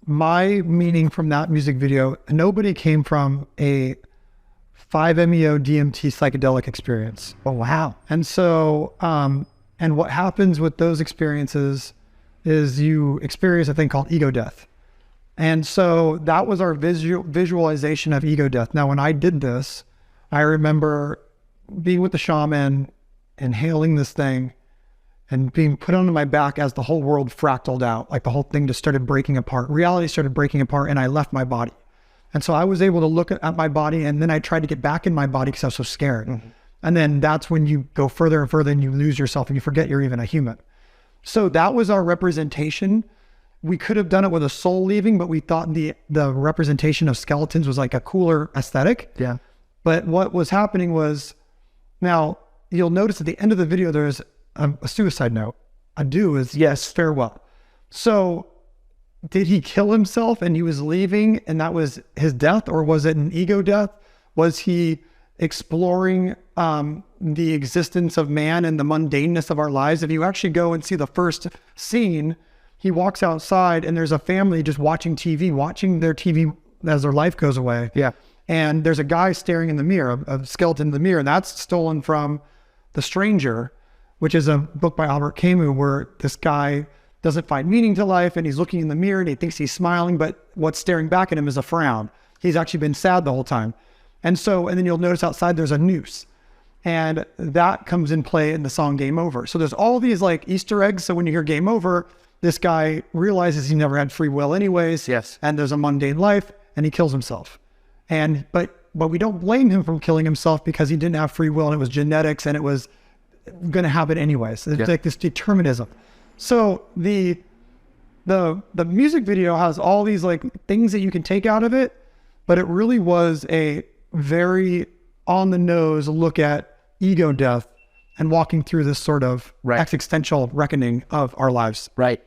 my meaning from that music video, nobody came from a 5-MeO DMT psychedelic experience. Oh, wow. And so, and what happens with those experiences is you experience a thing called ego death. And so that was our visualization of ego death. Now, when I did this, I remember being with the shaman, inhaling this thing, and being put onto my back as the whole world fractaled out, like the whole thing just started breaking apart. Reality started breaking apart, and I left my body. And so I was able to look at my body, and then I tried to get back in my body because I was so scared. Mm-hmm. And then that's when you go further and further and you lose yourself and you forget you're even a human. So that was our representation. We could have done it with a soul leaving, but we thought the representation of skeletons was like a cooler aesthetic. Yeah. But what was happening was, now you'll notice at the end of the video, there's a suicide note. Adieu is yes, farewell. So did he kill himself and he was leaving and that was his death, or was it an ego death? Was he exploring the existence of man and the mundaneness of our lives? If you actually go and see the first scene, he walks outside and there's a family just watching TV, watching their TV as their life goes away. Yeah. And there's a guy staring in the mirror, a skeleton in the mirror, and that's stolen from The Stranger, which is a book by Albert Camus, where this guy doesn't find meaning to life and he's looking in the mirror and he thinks he's smiling, but what's staring back at him is a frown. He's actually been sad the whole time. And then you'll notice outside there's a noose, and that comes in play in the song Game Over. So there's all these like Easter eggs. So when you hear Game Over, this guy realizes he never had free will anyways. Yes. And there's a mundane life and he kills himself. But we don't blame him for killing himself because he didn't have free will and it was genetics and it was going to happen anyways. It's like this determinism. So the music video has all these like things that you can take out of it, but it really was a very on the nose look at ego death and walking through this sort of existential reckoning of our lives. Right.